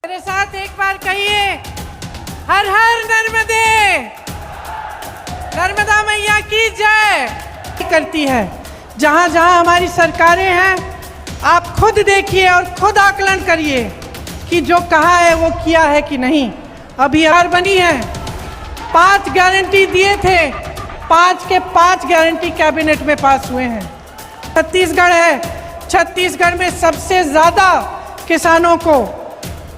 मेरे साथ एक बार कहिए, हर हर नर्मदे, नर्मदा मैया की जय। करती है जहां जहां हमारी सरकारें हैं, आप खुद देखिए और खुद आकलन करिए कि जो कहा है वो किया है कि नहीं। अभी हार बनी है, 5 गारंटी दिए थे, 5 के 5 गारंटी कैबिनेट में पास हुए हैं। छत्तीसगढ़ है, छत्तीसगढ़ में सबसे ज्यादा किसानों को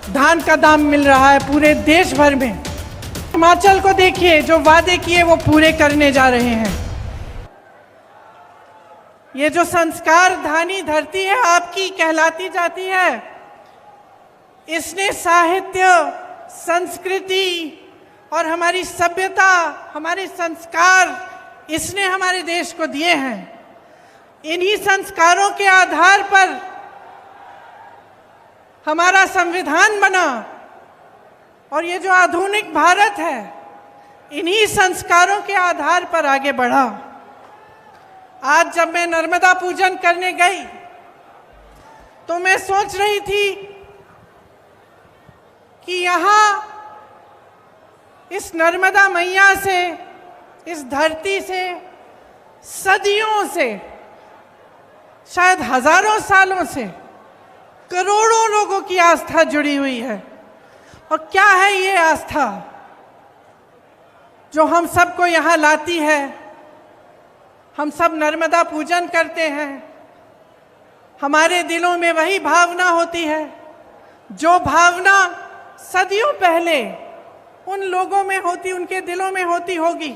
धान का दाम मिल रहा है पूरे देश भर में। हिमाचल को देखिए, जो वादे किए वो पूरे करने जा रहे हैं। ये जो संस्कार धानी धरती है आपकी कहलाती जाती है, इसने साहित्य, संस्कृति और हमारी सभ्यता, हमारे संस्कार, इसने हमारे देश को दिए हैं। इन्हीं संस्कारों के आधार पर हमारा संविधान बना और ये जो आधुनिक भारत है, इन्हीं संस्कारों के आधार पर आगे बढ़ा। आज जब मैं नर्मदा पूजन करने गई तो मैं सोच रही थी कि यहाँ इस नर्मदा मैया से, इस धरती से सदियों से, शायद हजारों सालों से करोड़ों लोगों की आस्था जुड़ी हुई है। और क्या है ये आस्था जो हम सबको यहाँ लाती है? हम सब नर्मदा पूजन करते हैं, हमारे दिलों में वही भावना होती है जो भावना सदियों पहले उन लोगों में होती, उनके दिलों में होती होगी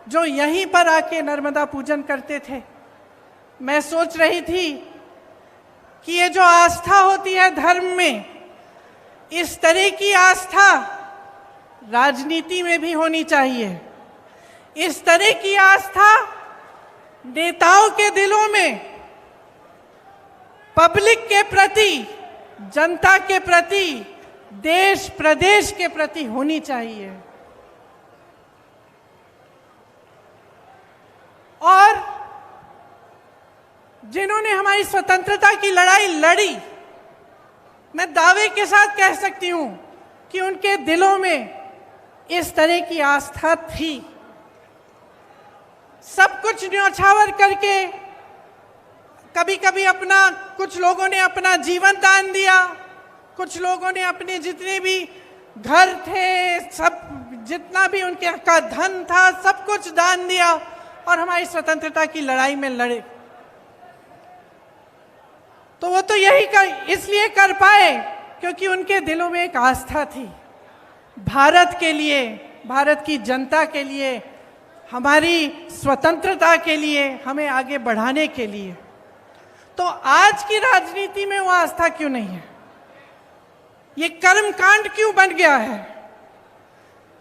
जो यहीं पर आके नर्मदा पूजन करते थे। मैं सोच रही थी कि ये जो आस्था होती है धर्म में, इस तरह की आस्था राजनीति में भी होनी चाहिए। इस तरह की आस्था नेताओं के दिलों में, पब्लिक के प्रति, जनता के प्रति, देश प्रदेश के प्रति होनी चाहिए। और जिन्होंने हमारी स्वतंत्रता की लड़ाई लड़ी, मैं दावे के साथ कह सकती हूं कि उनके दिलों में इस तरह की आस्था थी। सब कुछ न्यौछावर करके, कभी कभी अपना, कुछ लोगों ने अपना जीवन दान दिया, कुछ लोगों ने अपने जितने भी घर थे, सब जितना भी उनके का धन था, सब कुछ दान दिया और हमारी स्वतंत्रता की लड़ाई में लड़े। तो वो तो इसलिए कर पाए क्योंकि उनके दिलों में एक आस्था थी भारत के लिए, भारत की जनता के लिए, हमारी स्वतंत्रता के लिए, हमें आगे बढ़ाने के लिए। तो आज की राजनीति में वो आस्था क्यों नहीं है? ये कर्मकांड क्यों बन गया है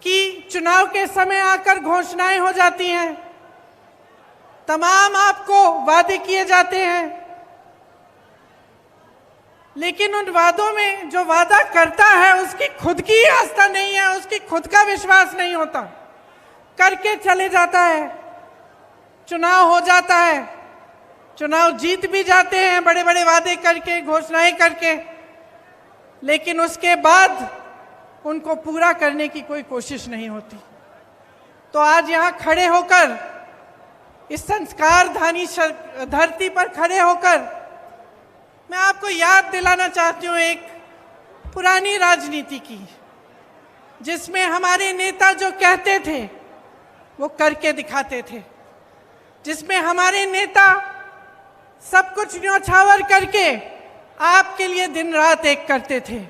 कि चुनाव के समय आकर घोषणाएं हो जाती हैं, तमाम आपको वादे किए जाते हैं, लेकिन उन वादों में जो वादा करता है उसकी खुद की आस्था नहीं है, उसकी खुद का विश्वास नहीं होता, करके चले जाता है। चुनाव हो जाता है, चुनाव जीत भी जाते हैं बड़े बड़े वादे करके, घोषणाएं करके, लेकिन उसके बाद उनको पूरा करने की कोई कोशिश नहीं होती। तो आज यहाँ खड़े होकर, इस संस्कार धानी धरती पर खड़े होकर मैं आपको याद दिलाना चाहती हूँ एक पुरानी राजनीति की, जिसमें हमारे नेता जो कहते थे वो करके दिखाते थे, जिसमें हमारे नेता सब कुछ न्यौछावर करके आपके लिए दिन रात एक करते थे।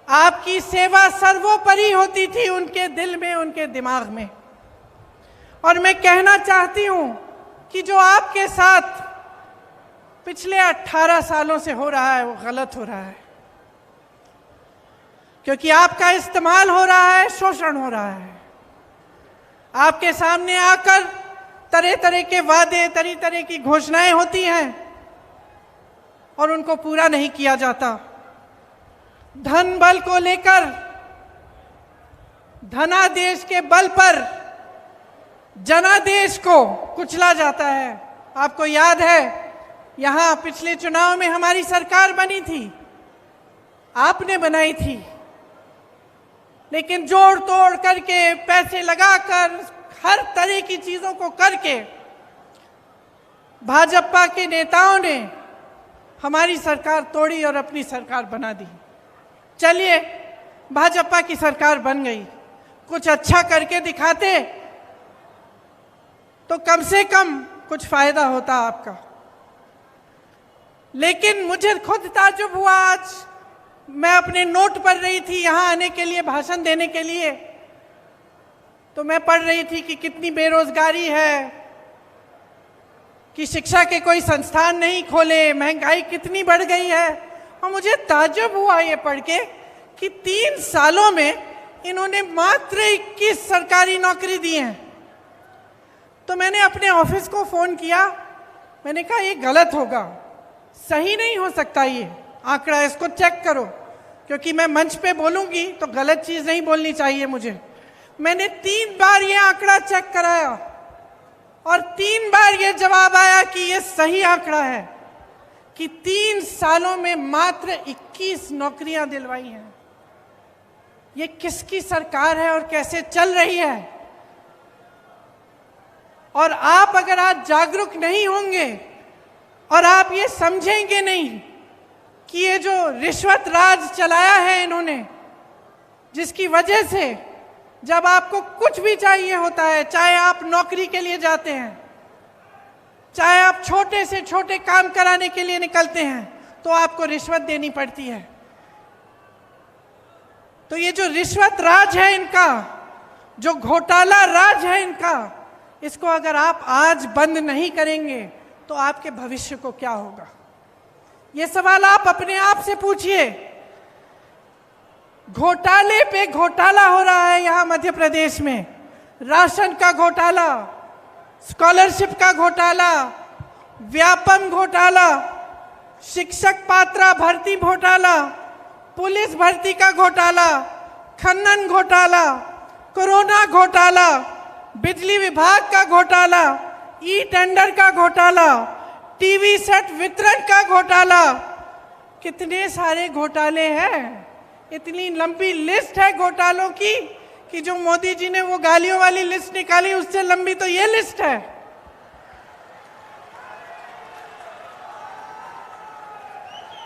आपकी सेवा सर्वोपरि होती थी उनके दिल में, उनके दिमाग में। और मैं कहना चाहती हूं कि जो आपके साथ पिछले 18 सालों से हो रहा है वो गलत हो रहा है, क्योंकि आपका इस्तेमाल हो रहा है, शोषण हो रहा है। आपके सामने आकर तरह तरह के वादे, तरह तरह की घोषणाएं होती हैं और उनको पूरा नहीं किया जाता। धन बल को लेकर, धनादेश के बल पर जनादेश को कुचला जाता है। आपको याद है, यहाँ पिछले चुनाव में हमारी सरकार बनी थी, आपने बनाई थी, लेकिन जोड़ तोड़ करके, पैसे लगाकर, हर तरह की चीजों को करके भाजपा के नेताओं ने हमारी सरकार तोड़ी और अपनी सरकार बना दी। चलिए, भाजपा की सरकार बन गई, कुछ अच्छा करके दिखाते तो कम से कम कुछ फायदा होता आपका। लेकिन मुझे खुद ताज्जुब हुआ, आज मैं अपने नोट पढ़ रही थी यहाँ आने के लिए, भाषण देने के लिए, तो मैं पढ़ रही थी कि कितनी बेरोजगारी है, कि शिक्षा के कोई संस्थान नहीं खोले, महंगाई कितनी बढ़ गई है। और मुझे ताज्जुब हुआ ये पढ़ के कि 3 सालों में इन्होंने मात्र 21 सरकारी नौकरी दी हैं। तो मैंने अपने ऑफिस को फ़ोन किया, मैंने कहा ये गलत होगा, सही नहीं हो सकता ये आंकड़ा, इसको चेक करो, क्योंकि मैं मंच पे बोलूँगी तो गलत चीज़ नहीं बोलनी चाहिए मुझे। मैंने 3 बार ये आंकड़ा चेक कराया और 3 बार ये जवाब आया कि ये सही आंकड़ा है कि 3 सालों में मात्र 21 नौकरियां दिलवाई हैं। ये किसकी सरकार है और कैसे चल रही है? और आप अगर आज जागरूक नहीं होंगे और आप ये समझेंगे नहीं कि ये जो रिश्वत राज चलाया है इन्होंने, जिसकी वजह से जब आपको कुछ भी चाहिए होता है, चाहे आप नौकरी के लिए जाते हैं, चाहे आप छोटे से छोटे काम कराने के लिए निकलते हैं, तो आपको रिश्वत देनी पड़ती है। तो ये जो रिश्वत राज है इनका, जो घोटाला राज है इनका, इसको अगर आप आज बंद नहीं करेंगे तो आपके भविष्य को क्या होगा? ये सवाल आप अपने आप से पूछिए। घोटाले पे घोटाला हो रहा है यहाँ मध्य प्रदेश में। राशन का घोटाला, स्कॉलरशिप का घोटाला, व्यापम घोटाला, शिक्षक पात्रा भर्ती घोटाला, पुलिस भर्ती का घोटाला, खनन घोटाला, कोरोना घोटाला, बिजली विभाग का घोटाला, ई टेंडर का घोटाला, टीवी सेट वितरण का घोटाला। कितने सारे घोटाले हैं, इतनी लंबी लिस्ट है घोटालों की कि जो मोदी जी ने वो गालियों वाली लिस्ट निकाली, उससे लंबी तो ये लिस्ट है।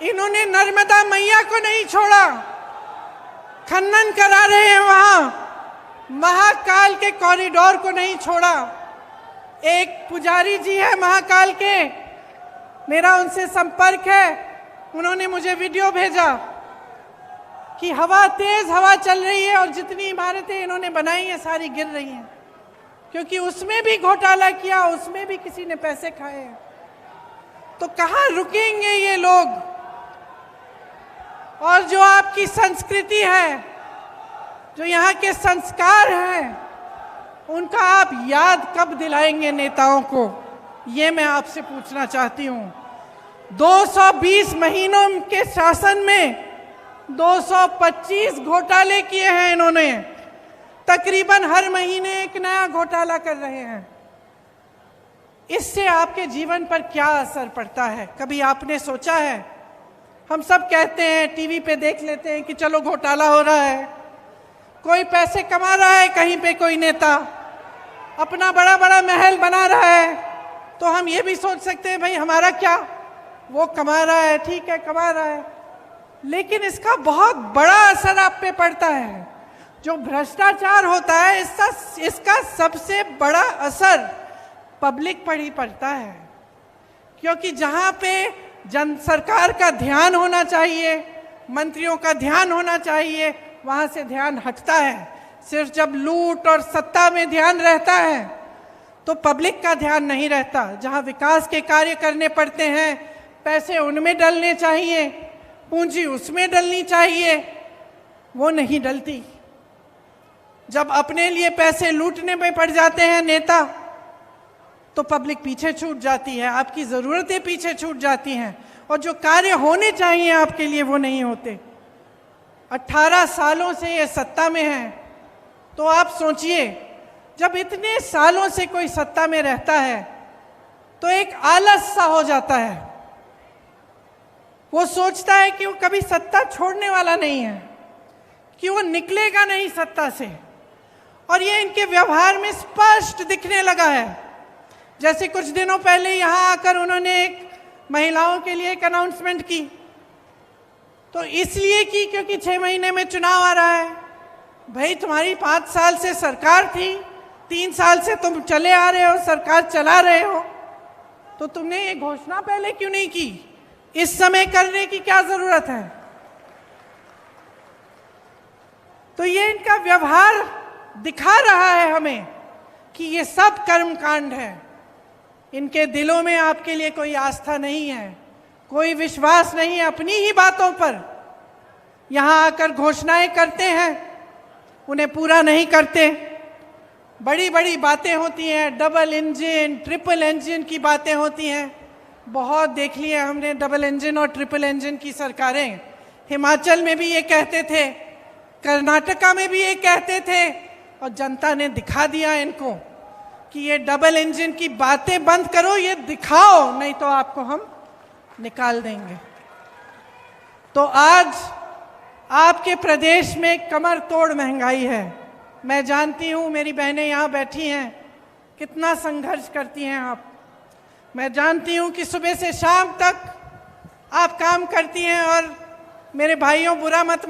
इन्होंने नर्मदा मैया को नहीं छोड़ा, खनन करा रहे हैं वहां, महाकाल के कॉरिडोर को नहीं छोड़ा। एक पुजारी जी है महाकाल के, मेरा उनसे संपर्क है, उन्होंने मुझे वीडियो भेजा कि तेज हवा चल रही है और जितनी इमारतें इन्होंने बनाई हैं सारी गिर रही हैं, क्योंकि उसमें भी घोटाला किया, उसमें भी किसी ने पैसे खाए हैं। तो कहाँ रुकेंगे ये लोग? और जो आपकी संस्कृति है, जो यहाँ के संस्कार हैं, उनका आप याद कब दिलाएंगे नेताओं को? ये मैं आपसे पूछना चाहती हूँ। 220 महीनों के शासन में 225 घोटाले किए हैं इन्होंने, तकरीबन हर महीने एक नया घोटाला कर रहे हैं। इससे आपके जीवन पर क्या असर पड़ता है, कभी आपने सोचा है? हम सब कहते हैं, टीवी पे देख लेते हैं कि चलो घोटाला हो रहा है, कोई पैसे कमा रहा है, कहीं पे कोई नेता अपना बड़ा बड़ा महल बना रहा है, तो हम ये भी सोच सकते हैं भाई हमारा क्या, वो कमा रहा है, ठीक है कमा रहा है। लेकिन इसका बहुत बड़ा असर आप पे पड़ता है। जो भ्रष्टाचार होता है, इसका सबसे बड़ा असर पब्लिक पर ही पड़ता है, क्योंकि जहाँ पे सरकार का ध्यान होना चाहिए, मंत्रियों का ध्यान होना चाहिए, वहाँ से ध्यान हटता है। सिर्फ जब लूट और सत्ता में ध्यान रहता है तो पब्लिक का ध्यान नहीं रहता। जहाँ विकास के कार्य करने पड़ते हैं, पैसे उनमें डलने चाहिए, पूंजी उसमें डलनी चाहिए, वो नहीं डलती। जब अपने लिए पैसे लूटने में पड़ जाते हैं नेता, तो पब्लिक पीछे छूट जाती है, आपकी ज़रूरतें पीछे छूट जाती हैं, और जो कार्य होने चाहिए आपके लिए वो नहीं होते। 18 सालों से ये सत्ता में है, तो आप सोचिए, जब इतने सालों से कोई सत्ता में रहता है तो एक आलस सा हो जाता है। वो सोचता है कि वो कभी सत्ता छोड़ने वाला नहीं है, कि वो निकलेगा नहीं सत्ता से। और ये इनके व्यवहार में स्पष्ट दिखने लगा है। जैसे कुछ दिनों पहले यहाँ आकर उन्होंने एक महिलाओं के लिए एक अनाउंसमेंट की, तो इसलिए की क्योंकि 6 महीने में चुनाव आ रहा है। भाई, तुम्हारी 5 साल से सरकार थी, 3 साल से तुम चले आ रहे हो, सरकार चला रहे हो, तो तुमने ये घोषणा पहले क्यों नहीं की? इस समय करने की क्या जरूरत है? तो ये इनका व्यवहार दिखा रहा है हमें कि ये सब कर्मकांड है। इनके दिलों में आपके लिए कोई आस्था नहीं है, कोई विश्वास नहीं है। अपनी ही बातों पर यहाँ आकर घोषणाएं करते हैं, उन्हें पूरा नहीं करते। बड़ी बड़ी बातें होती हैं, डबल इंजन, ट्रिपल इंजन की बातें होती हैं। बहुत देख लिया हमने डबल इंजन और ट्रिपल इंजन की सरकारें। हिमाचल में भी ये कहते थे, कर्नाटका में भी ये कहते थे, और जनता ने दिखा दिया इनको कि ये डबल इंजन की बातें बंद करो, ये दिखाओ, नहीं तो आपको हम निकाल देंगे। तो आज आपके प्रदेश में कमर तोड़ महंगाई है। मैं जानती हूँ, मेरी बहनें यहाँ बैठी हैं, कितना संघर्ष करती हैं आप। मैं जानती हूँ कि सुबह से शाम तक आप काम करती हैं। और मेरे भाइयों, बुरा मत